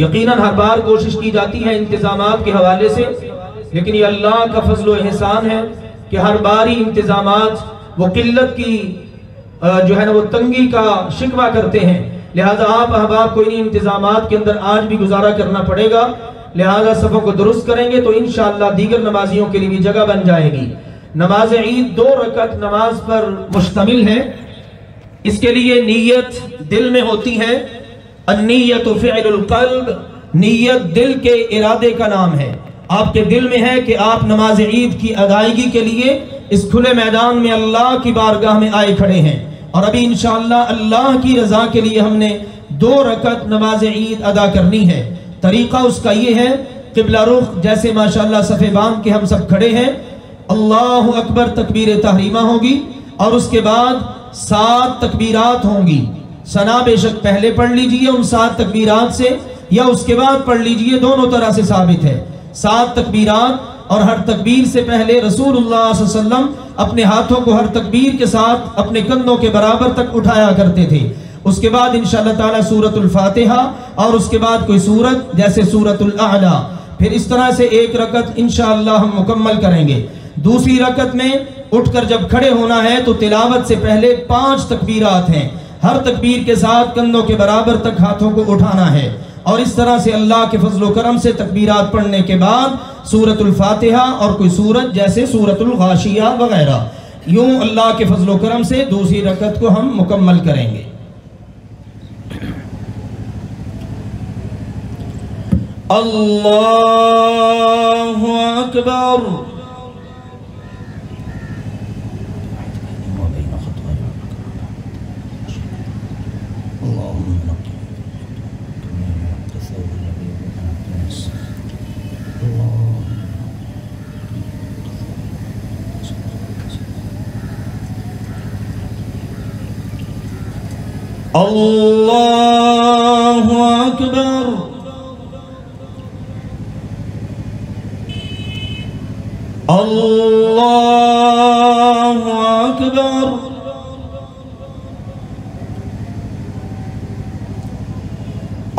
یقیناً ہر بار کوشش کی جاتی ہے انتظامات کے حوالے سے، لیکن یہ اللہ کا فضل و احسان ہے کہ ہر باری انتظامات وہ قلت کی جو ہے نا وہ تنگی کا شکوہ کرتے ہیں، لہذا آپ احباب کو انہی انتظامات کے اندر آج بھی گزارا کرنا پڑے گا، لہذا صفوں کو درست کریں گے تو انشاءاللہ دیگر نمازیوں کے لیے بھی جگہ بن جائے گی۔ نماز عید 2 رکعت نماز پر مشتمل ہے، اس کے لیے نیت دل میں ہوتی ہے۔ النیت فعل القلب، نیت دل کے ارادے کا نام ہے۔ آپ کے دل میں ہے کہ آپ نماز عید کی ادائیگی کے لیے اس کھلے میدان میں اللہ کی بارگاہ میں آئے کھڑے ہیں، اور ابھی انشاءاللہ اللہ کی رضا کے لیے ہم نے 2 رکعت نماز عید ادا کرنی ہے۔ طریقہ اس کا یہ ہے، قبلہ رخ جیسے ماشاءاللہ صفے باندھ کے ہم سب کھڑے ہیں، اللہ اکبر تکبیر تحریمہ ہوگی، اور اس کے بعد 7 تکبیرات ہوں گی۔ ثنا بے شک پہلے پڑھ لیجئے ان 7 تکبیرات سے، یا اس کے بعد پڑھ لیجئے، دونوں طرح سے ثابت ہے۔ 7 تکبیرات، اور ہر تکبیر سے پہلے رسول اللہ صلی اللہ علیہ وسلم اپنے ہاتھوں کو ہر تکبیر کے ساتھ اپنے کندھوں کے برابر تک اٹھایا کرتے تھے۔ اس کے بعد انشاءاللہ تعالی سورۃ الفاتحہ، اور اس کے بعد کوئی سورت جیسے سورۃ الاعلی، پھر اس طرح سے 1 رکعت انشاءاللہ ہم مکمل کریں گے۔ دوسری رکعت میں اٹھ کر جب کھڑے ہونا ہے تو تلاوت سے پہلے 5 تکبیرات ہیں، ہر تکبیر کے ساتھ کندھوں کے برابر تک ہاتھوں کو اٹھانا ہے، اور اس طرح سے اللہ کے فضل و کرم سے تکبیرات پڑھنے کے بعد سورۃ الفاتحہ اور کوئی سورت جیسے سورۃ الغاشیہ وغیرہ، یوں اللہ کے فضل و کرم سے دوسری رکعت کو ہم مکمل کریں گے۔ اللہ اکبر۔ اللہ اکبر۔ اللہ اکبر۔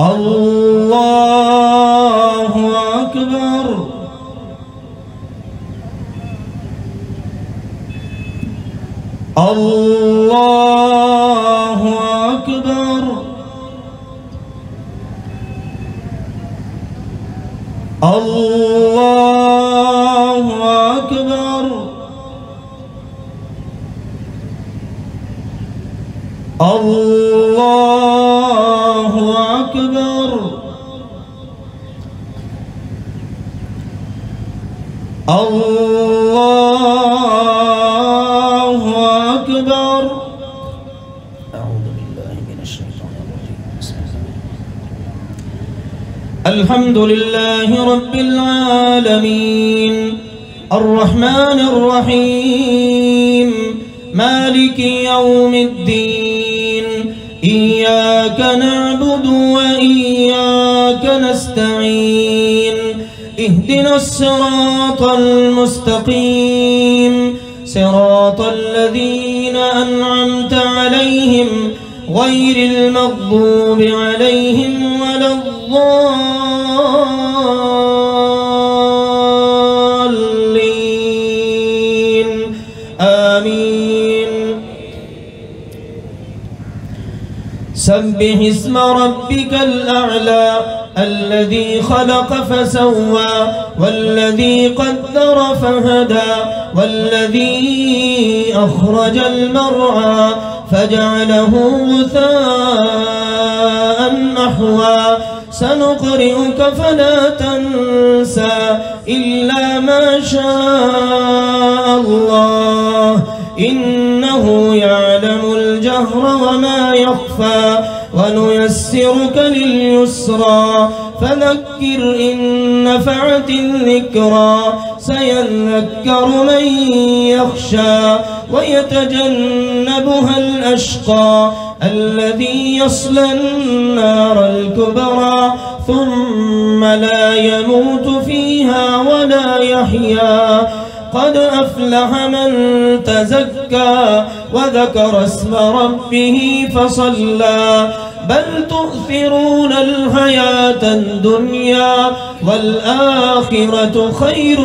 اللہ اکبر۔ اللہ اکبر۔ اللہ اکبر۔ اللہ اکبر۔ اللہ اکبر۔ اعوذ باللہ من الشیطان الرجیم، بسم اللہ۔ الحمد للہ رب العالمین، الرحمن الرحیم، مالک یوم الدین، ایاک نعبد و ایاک نستعین، اهدنا الصراط المستقيم، صراط الذين أنعمت عليهم غير المغضوب عليهم ولا الضالين، آمين۔ سبح اسم ربك الأعلى الذي خلق فسوى، والذي قدر فهدى، والذي أخرج المرعى فجعله غثاء أحوى، سنقرئك فلا تنسى إلا ما شاء الله، إنه يعلم الجهر وما يخفى، ونيسرك لليسرى، فذكر إن نفعت الذكرى، سيذكر من يخشى، ويتجنبها الأشقى الذي يصلى النار الكبرى، ثم لا يموت فيها ولا يحيا، قد أفلح من تزكى وذكر اسم ربه فصلى، بل تؤثرون الحياة الدنيا والآخرة خير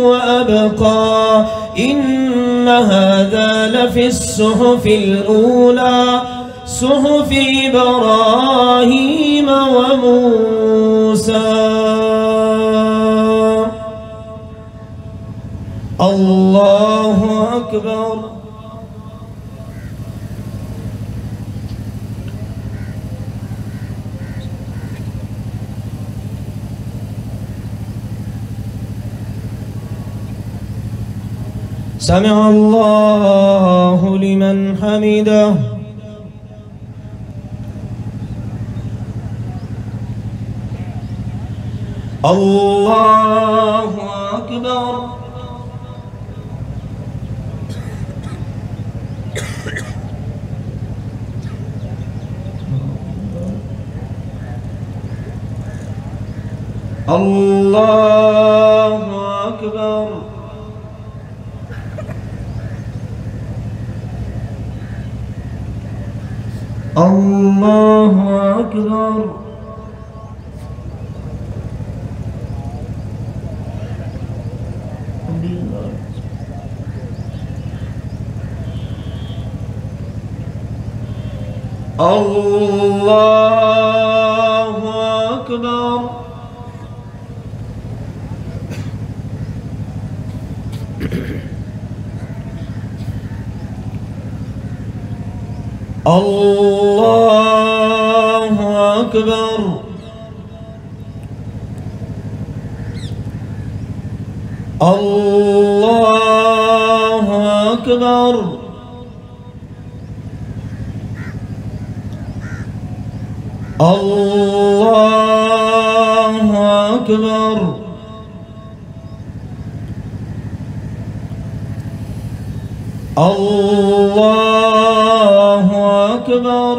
وأبقى إن هذا لفي الصحف الأولى صحف إبراهيم وموسى. الله أكبر. سمع الله لمن حمده. الله أكبر. الله أكبر. الله أكبر. الله أكبر. الله أكبر. الله أكبر. الله أكبر. الله أكبر.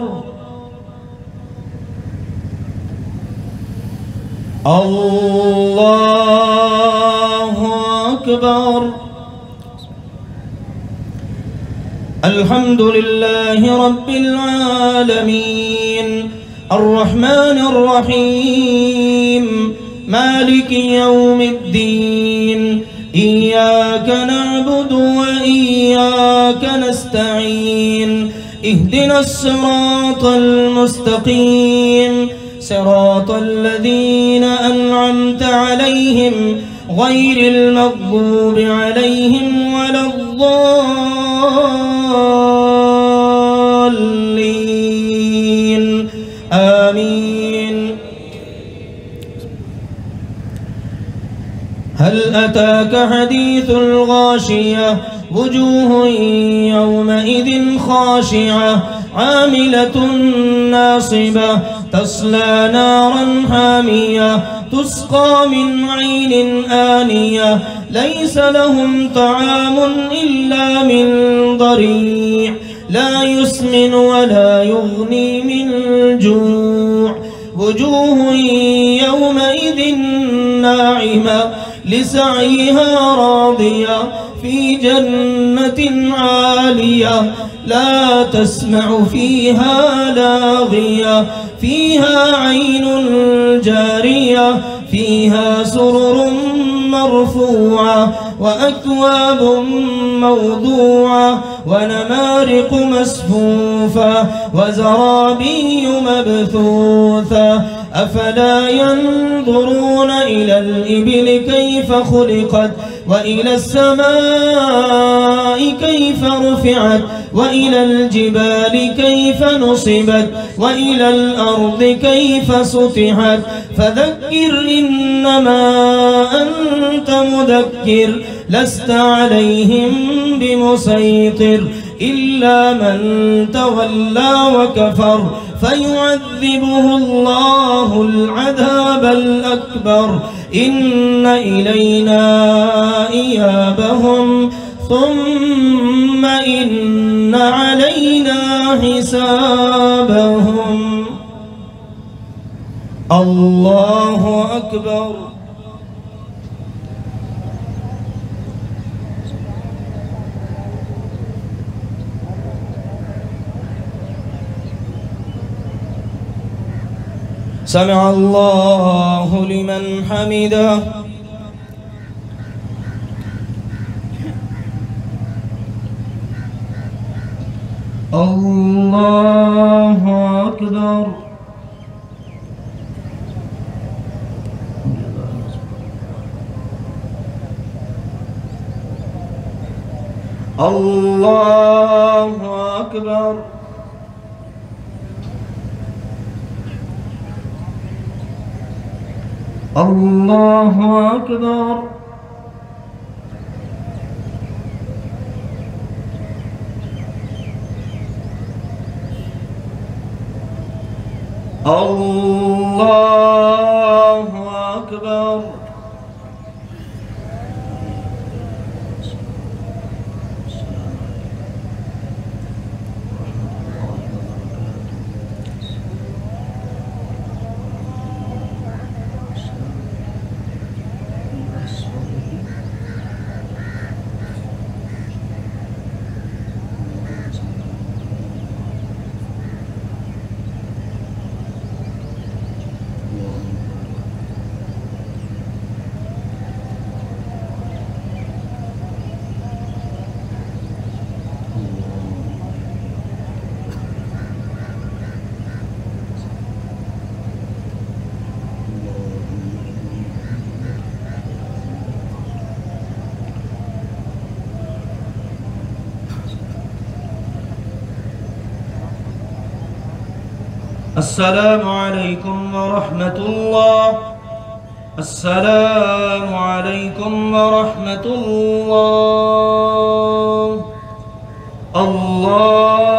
الله أكبر. الحمد لله رب العالمين الرحمن الرحيم مالك يوم الدين إياك نعبد وإياك نستعين اهدنا الصراط المستقيم صراط الذين أنعمت عليهم غير المغضوب عليهم ولا الضالين آمين. هل أتاك حديث الغاشية وجوه يومئذ خاشعة عاملة ناصبة تصلى نارا حامية تسقى من عين آنية ليس لهم طعام إلا من ضريع لا يسمن ولا يغني من جوع. وجوه يومئذ ناعمة لسعيها راضية في جنة عالية لا تسمع فيها لاغية فيها عين جارية فيها سرر مرفوعة وأكواب موضوعة ونمارق مسفوفة وزرابي مبثوثة. أفلا ينظرون إلى الإبل كيف خلقت وإلى السماء كيف رفعت وإلى الجبال كيف نصبت وإلى الأرض كيف سطحت. فذكر إنما أنت مذكر لست عليهم بمسيطر إلا من تولى وكفر فيعذبه الله العذاب الأكبر. إن إلينا إيابهم ثم إن علينا حسابهم. الله أكبر. سمع الله لمن حمده الله أكبر الله أكبر الله أكبر الله أكبر السلام عليكم ورحمة الله. السلام عليكم ورحمة الله. الله